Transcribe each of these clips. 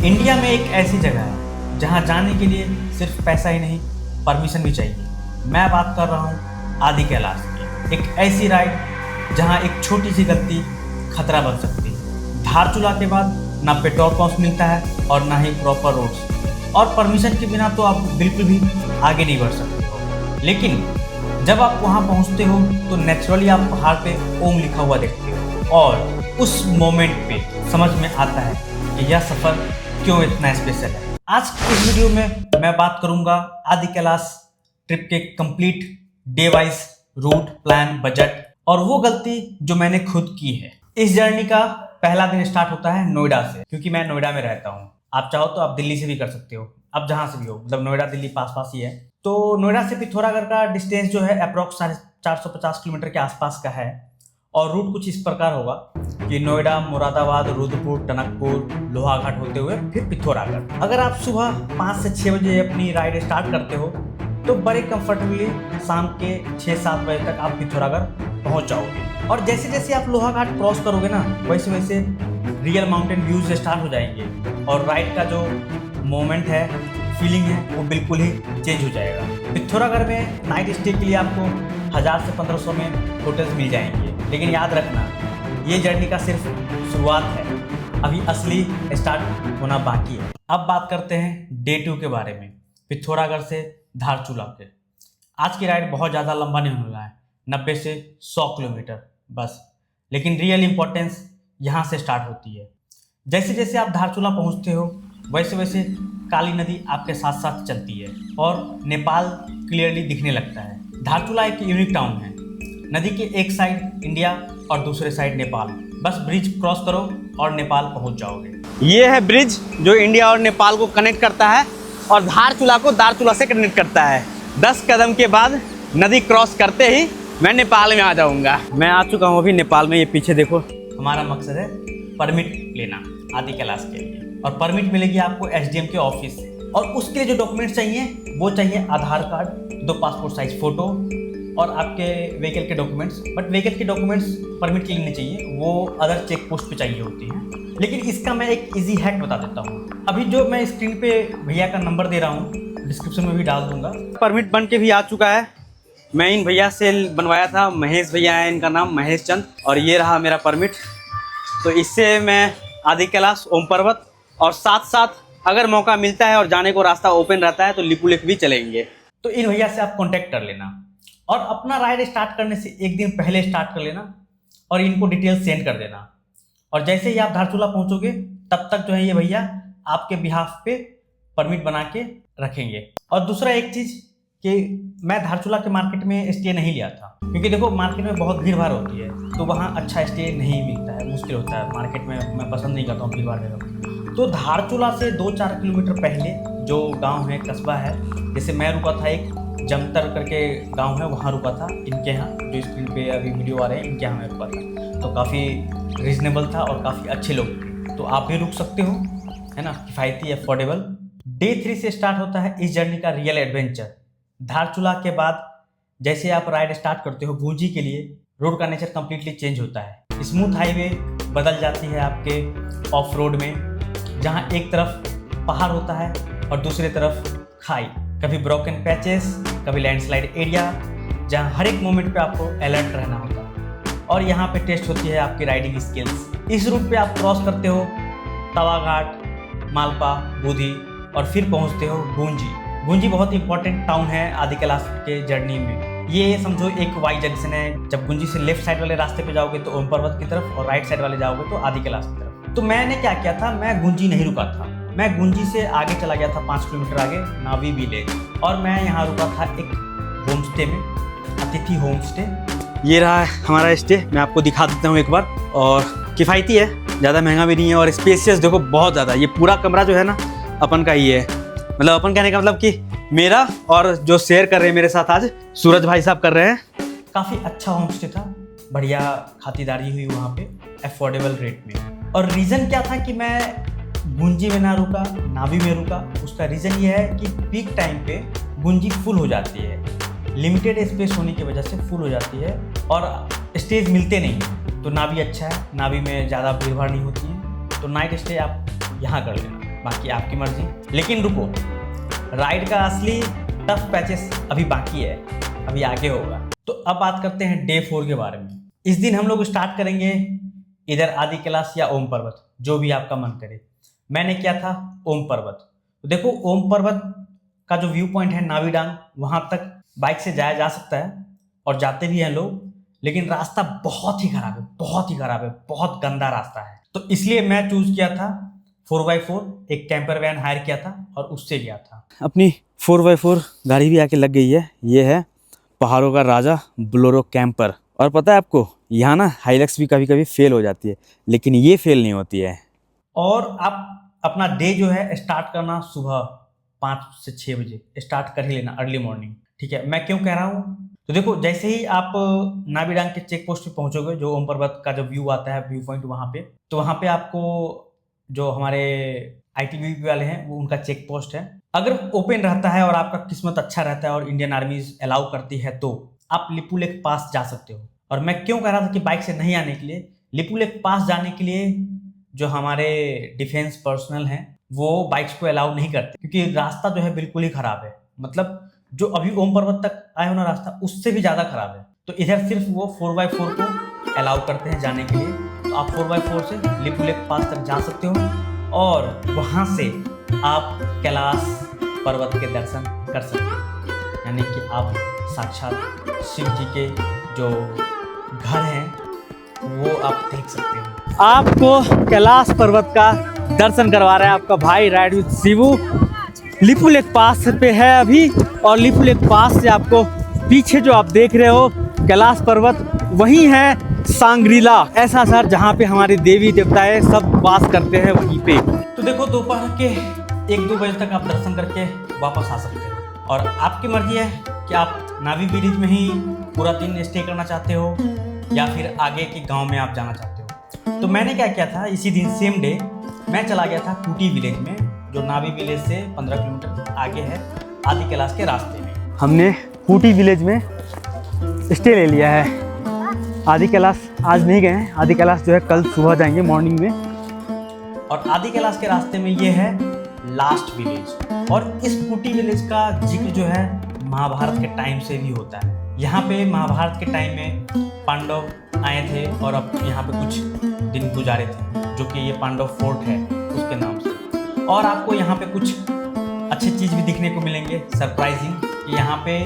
India में एक ऐसी जगह है जहां जाने के लिए सिर्फ पैसा ही नहीं, परमिशन भी चाहिए। मैं बात कर रहा हूं आदि कैलाश की, एक ऐसी राइड जहां एक छोटी सी गलती खतरा बन सकती है। धारचूला के बाद ना पेट्रोल पंप मिलता है और ना ही प्रॉपर रोड्स, और परमिशन के बिना तो आप बिल्कुल भी आगे नहीं बढ़ सकते हो। लेकिन जब आप वहां पहुंचते हो तो नेचुरली आप पहाड़ पे ओम लिखा हुआ देखते हो, और उस मोमेंट पे समझ में आता है कि यह सफ़र क्यों इतना स्पेशल है। आज की इस वीडियो में मैं बात करूंगा आदि कैलाश ट्रिप के complete day wise route plan, budget और वो गलती जो मैंने खुद की है। इस जर्नी का पहला दिन स्टार्ट होता है नोएडा से, क्योंकि मैं नोएडा में रहता हूँ। आप चाहो तो आप दिल्ली से भी कर सकते हो, आप जहाँ से भी हो, मतलब नोएडा दिल्ली पास पास ही है। तो नोएडा से पिथौरागढ़ का डिस्टेंस जो है अप्रॉक्स 450 किलोमीटर के आसपास का है, और रूट कुछ इस प्रकार होगा कि नोएडा, मुरादाबाद, रुद्रपुर, टनकपुर, लोहाघाट होते हुए फिर पिथौरागढ़। अगर आप सुबह 5 से 6 बजे अपनी राइड स्टार्ट करते हो तो बड़े कंफर्टेबली शाम के 6-7 बजे तक आप पिथौरागढ़ पहुंच जाओगे। और जैसे जैसे आप लोहाघाट क्रॉस करोगे ना, वैसे वैसे रियल माउंटेन व्यूज स्टार्ट हो जाएंगे, और राइड का जो मोमेंट है, फीलिंग है, वो बिल्कुल ही चेंज हो जाएगा। पिथौरागढ़ में नाइट स्टे के लिए आपको 1000 से 1500 में होटल्स मिल जाएंगे। लेकिन याद रखना, ये जर्नी का सिर्फ शुरुआत है, अभी असली स्टार्ट होना बाकी है। अब बात करते हैं डे 2 के बारे में, पिथौरागढ़ से धारचूला के। आज की राइड बहुत ज़्यादा लंबा नहीं होने वाला है, 90 से 100 किलोमीटर बस। लेकिन रियल इम्पोर्टेंस यहाँ से स्टार्ट होती है। जैसे जैसे आप धारचूला पहुँचते हो वैसे वैसे काली नदी आपके साथ साथ चलती है और नेपाल क्लियरली दिखने लगता है। धारचूला एक यूनिक टाउन है। नदी के एक साइड इंडिया और दूसरे साइड नेपाल। बस ब्रिज क्रॉस करो और नेपाल पहुंच जाओगे। ये है ब्रिज जो इंडिया और नेपाल को कनेक्ट करता है और धारचूला को दारचूला से कनेक्ट करता है। 10 कदम के बाद नदी क्रॉस करते ही मैं नेपाल में आ जाऊंगा। मैं आ चुका हूँ अभी नेपाल में। ये पीछे देखो। हमारा मकसद है परमिट लेना आदि कैलाश के लिए, और परमिट मिलेगी आपको एसडीएम के ऑफिस से। और उसके जो डॉक्यूमेंट्स चाहिए वो चाहिए आधार कार्ड, 2 पासपोर्ट साइज फोटो और आपके व्हीकल के डॉक्यूमेंट्स। बट व्हीकल के डॉक्यूमेंट्स परमिट के लिए नहीं चाहिए, वो अदर चेक पोस्ट पे चाहिए होती हैं। लेकिन इसका मैं एक इजी हैक बता देता हूँ। अभी जो मैं स्क्रीन पे भैया का नंबर दे रहा हूँ, डिस्क्रिप्शन में भी डाल दूंगा। परमिट बन के भी आ चुका है। मैं इन भैया से बनवाया था, महेश भैया है इनका नाम, महेश चंद। और ये रहा मेरा परमिट। तो इससे मैं आदि कैलाश, ओम पर्वत और साथ साथ अगर मौका मिलता है और जाने को रास्ता ओपन रहता है तो लिपुलेख भी चलेंगे। तो इन भैया से आप कॉन्टेक्ट कर लेना, और अपना राइड स्टार्ट करने से एक दिन पहले स्टार्ट कर लेना और इनको डिटेल सेंड कर देना। और जैसे ही आप धारचूला पहुंचोगे तब तक जो है ये भैया आपके बिहाफ पे परमिट बना के रखेंगे। और दूसरा एक चीज़ कि मैं धारचूला के मार्केट में स्टे नहीं लिया था, क्योंकि देखो मार्केट में बहुत भीड़ भाड़ होती है, तो वहाँ अच्छा स्टे नहीं मिलता है, मुश्किल होता है। मार्केट में मैं पसंद नहीं करता हूँ भीड़ भाड़ जगह। तो धारचूला से 2-4 किलोमीटर पहले जो गाँव है, कस्बा है, जैसे मैं रुका था, एक जमतर करके गांव है, वहाँ रुका था इनके यहाँ। जो स्क्रीन पे अभी वीडियो आ रहे हैं, इनके यहाँ मैं रुका था। तो काफ़ी रीजनेबल था और काफ़ी अच्छे लोग थे, तो आप भी रुक सकते हो, है ना, किफ़ायती, अफोर्डेबल। डे 3 से स्टार्ट होता है इस जर्नी का रियल एडवेंचर। धारचूला के बाद जैसे आप राइड स्टार्ट करते हो गुंजी के लिए, रोड का नेचर कम्प्लीटली चेंज होता है। स्मूथ हाईवे बदल जाती है आपके ऑफ रोड में, जहाँ एक तरफ पहाड़ होता है और दूसरी तरफ खाई। कभी ब्रोकन पैचेस, कभी लैंडस्लाइड एरिया, जहाँ हर एक मोमेंट पे आपको अलर्ट रहना होता है। और यहाँ पे टेस्ट होती है आपकी राइडिंग स्किल्स। इस रूट पे आप क्रॉस करते हो तवाघाट, मालपा, बुधी, और फिर पहुँचते हो गुंजी। गुंजी बहुत इंपॉर्टेंट टाउन है आदि कैलाश के जर्नी में। ये समझो एक वाई जंक्शन है। जब गुंजी से लेफ्ट साइड वाले रास्ते पे जाओगे तो ओम पर्वत की तरफ, और राइट साइड वाले जाओगे तो आदि कैलाश की तरफ। तो मैंने क्या किया था, मैं गुंजी नहीं रुका था, मैं गुंजी से आगे चला गया था 5 किलोमीटर आगे, नावी विलेज। और मैं यहाँ रुका था एक होम स्टे में, अतिथि होम स्टे। ये रहा हमारा स्टे, मैं आपको दिखा देता हूँ एक बार। और किफ़ायती है, ज़्यादा महंगा भी नहीं है, और स्पेसियस देखो बहुत ज़्यादा। ये पूरा कमरा जो है ना अपन का ही है, मतलब अपन कहने का मतलब कि मेरा, और जो शेयर कर रहे हैं मेरे साथ आज सूरज भाई साहब कर रहे हैं। काफ़ी अच्छा होम स्टे था, बढ़िया खातिरदारी हुई वहाँ पे, अफोर्डेबल रेट में। और रीज़न क्या था कि मैं गुंजी में ना रुका, नावी में रुका, उसका रीज़न ये है कि पीक टाइम पे गुंजी फुल हो जाती है। लिमिटेड स्पेस होने की वजह से फुल हो जाती है और स्टेज मिलते नहीं। तो नावी अच्छा है, नावी में ज़्यादा भीड़ भाड़ नहीं होती है, तो नाइट स्टे आप यहाँ कर लेना। बाकी आपकी मर्जी। लेकिन रुको, राइड का असली टफ पैचेस अभी बाकी है, अभी आगे होगा। तो अब बात करते हैं डे 4 के बारे में। इस दिन हम लोग स्टार्ट करेंगे इधर आदि कैलाश या ओम पर्वत, जो भी आपका मन करे। मैंने किया था ओम पर्वत। तो देखो, ओम पर्वत का जो व्यू पॉइंट है नावी डांग, वहां तक बाइक से जाया जा सकता है और जाते भी हैं लोग, लेकिन रास्ता बहुत ही खराब है, बहुत ही खराब है, बहुत गंदा रास्ता है। तो इसलिए मैं चूज किया था 4x4, एक कैंपर वैन हायर किया था और उससे गया था। अपनी 4x4 गाड़ी भी आके लग गई है। ये है पहाड़ों का राजा बोलेरो कैंपर। और पता है आपको, यहाँ ना हाइलक्स भी कभी कभी फेल हो जाती है, लेकिन ये फेल नहीं होती है। और आप अपना डे जो है स्टार्ट करना सुबह 5 से 6 बजे स्टार्ट कर ही लेना, अर्ली मॉर्निंग। ठीक है, मैं क्यों कह रहा हूँ, तो देखो, जैसे ही आप नावी डांग के चेक पोस्ट पे पहुंचोगे, जो ओम पर्वत का जो व्यू आता है, व्यू पॉइंट वहाँ पे, तो वहाँ पे आपको जो हमारे ITBP वाले हैं वो उनका चेक पोस्ट है। अगर ओपन रहता है और आपका किस्मत अच्छा रहता है और इंडियन आर्मी अलाउ करती है, तो आप लिपू लेक पास जा सकते हो। और मैं क्यों कह रहा था कि बाइक से नहीं आने के लिए, लिपू लेक पास जाने के लिए जो हमारे डिफेंस पर्सनल हैं वो बाइक्स को अलाउ नहीं करते, क्योंकि रास्ता जो है बिल्कुल ही खराब है। मतलब जो अभी ओम पर्वत तक आए हो ना रास्ता, उससे भी ज़्यादा खराब है। तो इधर सिर्फ वो 4x4 को अलाउ करते हैं जाने के लिए। तो आप 4x4 से लिपू लेक पास तक जा सकते हो और वहाँ से आप कैलाश पर्वत के दर्शन कर सकते हो। यानी कि आप साक्षात शिव जी के जो घर हैं वो आप देख सकते हो। आपको कैलाश पर्वत का दर्शन करवा रहा है आपका भाई ride with Shivu. Lipulekh pass पे है अभी, और लिपू लेक पास से आपको पीछे जो आप देख रहे हो कैलाश पर्वत, वही है सांग्रीला, ऐसा शहर जहाँ पे हमारे देवी देवताएं सब वास करते हैं, वहीं पे। तो देखो, दोपहर के 1-2 बजे तक आप दर्शन करके वापस आ सकते हो और आपकी मर्जी है कि आप नावी ब्रिज में ही पूरा दिन स्टे करना चाहते हो या फिर आगे के गांव में आप जाना चाहते हो। तो मैंने क्या किया था, इसी दिन सेम डे मैं चला गया था कूटी विलेज में, जो नावी विलेज से 15 किलोमीटर आगे है, आदि कैलाश के रास्ते में। हमने कूटी विलेज में स्टे ले लिया है। आदि कैलाश आज नहीं गए हैं, आदि कैलाश जो है कल सुबह जाएंगे मॉर्निंग में। और आदि कैलाश के रास्ते में ये है लास्ट विलेज। और इस कूटी विलेज का जिक्र जो है महाभारत के टाइम से भी होता है। यहाँ पे महाभारत के टाइम में पांडव आए थे और अब यहाँ पे कुछ दिन गुजारे थे, जो कि ये पांडव फोर्ट है उसके नाम से। और आपको यहाँ पे कुछ अच्छी चीज़ भी दिखने को मिलेंगे, सरप्राइजिंग, कि यहाँ पे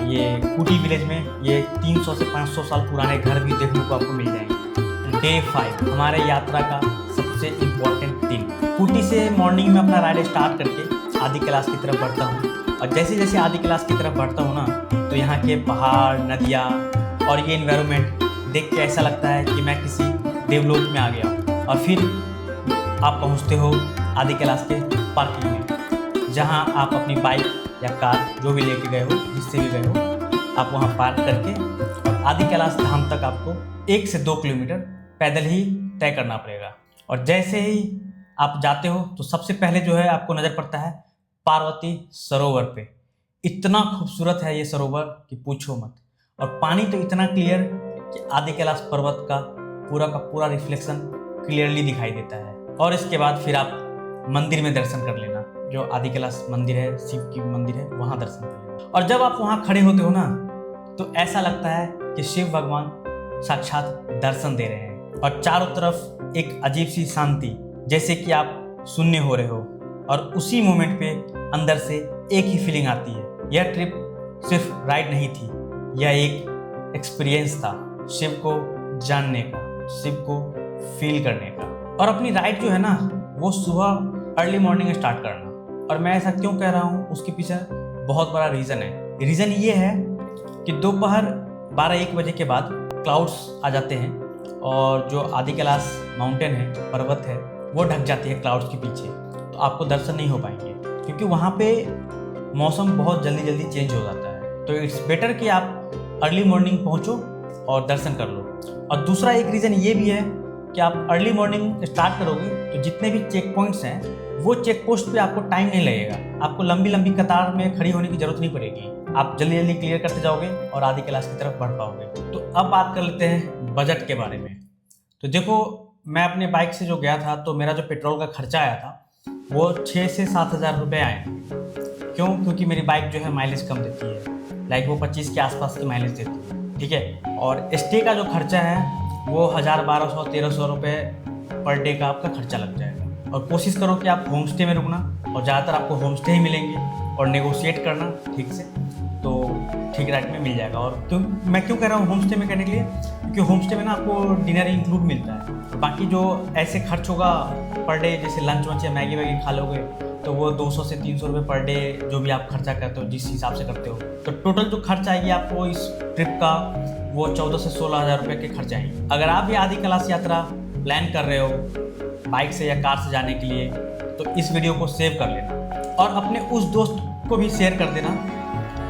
ये कूटी विलेज में ये 300 से 500 साल पुराने घर भी देखने को आपको मिल जाएंगे। डे 5 हमारे यात्रा का सबसे इम्पोर्टेंट दिन। कूटी से मॉर्निंग में अपना राइड स्टार्ट करके आदि कैलाश की तरफ बढ़ता हूँ। और जैसे जैसे आदि कैलाश की तरफ बढ़ता हूँ ना, तो यहाँ के पहाड़, नदियाँ और ये इन्वायरमेंट देख के ऐसा लगता है कि मैं किसी देवलोक में आ गया हूँ। और फिर आप पहुँचते हो आदि कैलाश के पार्किंग में, जहाँ आप अपनी बाइक या कार जो भी लेके गए हो, जिससे भी गए हो, आप वहाँ पार्क करके और आदि कैलाश धाम तक आपको 1 से 2 किलोमीटर पैदल ही तय करना पड़ेगा। और जैसे ही आप जाते हो तो सबसे पहले जो है आपको नज़र पड़ता है पार्वती सरोवर पे। इतना खूबसूरत है ये सरोवर कि पूछो मत। और पानी तो इतना क्लियर कि आदि कैलाश पर्वत का पूरा रिफ्लेक्शन क्लियरली दिखाई देता है। और इसके बाद फिर आप मंदिर में दर्शन कर लेना, जो आदि कैलाश मंदिर है, शिव की मंदिर है, वहाँ दर्शन कर लेना। और जब आप वहाँ खड़े होते हो ना, तो ऐसा लगता है कि शिव भगवान साक्षात दर्शन दे रहे हैं। और चारों तरफ एक अजीब सी शांति, जैसे कि आप शून्य हो रहे हो। और उसी मोमेंट पे अंदर से एक ही फीलिंग आती है। यह ट्रिप सिर्फ राइड नहीं थी, यह एक एक्सपीरियंस था, शिव को जानने का, शिव को फील करने का। और अपनी राइड जो है ना, वो सुबह अर्ली मॉर्निंग स्टार्ट करना। और मैं ऐसा क्यों कह रहा हूँ, उसके पीछे बहुत बड़ा रीज़न है। रीज़न ये है कि दोपहर 12-1 बजे के बाद क्लाउड्स आ जाते हैं और जो आदि कैलाश माउंटेन है, पर्वत है, वो ढक जाती है क्लाउड्स के पीछे। तो आपको दर्शन नहीं हो पाएंगे, क्योंकि वहाँ पे मौसम बहुत जल्दी चेंज हो जाता है। तो इट्स बेटर कि आप अर्ली मॉर्निंग पहुँचो और दर्शन कर लो। और दूसरा एक रीज़न ये भी है कि आप अर्ली मॉर्निंग स्टार्ट करोगे तो जितने भी चेक पॉइंट्स हैं, वो चेक पोस्ट पे आपको टाइम नहीं लगेगा। आपको लंबी कतार में खड़ी होने की जरूरत नहीं पड़ेगी। आप जल्दी क्लियर करते जाओगे और आदि कैलाश की तरफ बढ़ पाओगे। तो अब बात कर लेते हैं बजट के बारे में। तो देखो, मैं अपने बाइक से जो गया था, तो मेरा जो पेट्रोल का खर्चा आया था वो 6 से 7 हज़ार रुपये आएंगे। क्यों? क्योंकि मेरी बाइक जो है माइलेज कम देती है, लाइक वो 25 के आसपास की माइलेज देती है, ठीक है। और स्टे का जो खर्चा है वो 1000-1200-1300 रुपये पर डे का आपका खर्चा लग जाएगा। और कोशिश करो कि आप होम स्टे में रुकना, और ज़्यादातर आपको होम स्टे ही मिलेंगे, और नेगोशिएट करना ठीक से, तो ठीक रेट में मिल जाएगा। और मैं क्यों कह रहा हूँ होम स्टे में करने के लिए? क्योंकि होम स्टे में ना आपको डिनर इंक्लूड मिलता है। बाकी जो ऐसे खर्च होगा पर डे, जैसे लंच वंच या मैगी वैगी खा लोगे, तो वो 200 से 300 रुपये पर डे जो भी आप खर्चा करते हो, जिस हिसाब से करते हो, तो टोटल जो खर्च आएगी आपको इस ट्रिप का वो 14 से 16 हज़ार रुपये के खर्च आएंगे। अगर आप भी आदि कैलाश यात्रा प्लान कर रहे हो बाइक से या कार से जाने के लिए, तो इस वीडियो को सेव कर लेना और अपने उस दोस्त को भी शेयर कर देना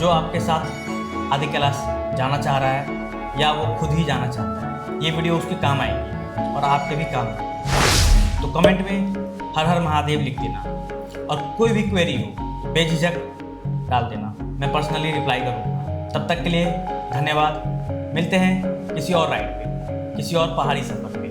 जो आपके साथ आदि कैलाश जाना चाह रहा है या वो खुद ही जाना चाहता है। ये वीडियो उसके काम आएगी और आपके भी काम आएगी। तो कमेंट में हर हर महादेव लिख देना, और कोई भी क्वेरी हो बेझिझक डाल देना, मैं पर्सनली रिप्लाई करूँगा। तब तक के लिए धन्यवाद। मिलते हैं किसी और राइड पे, किसी और पहाड़ी सफर में।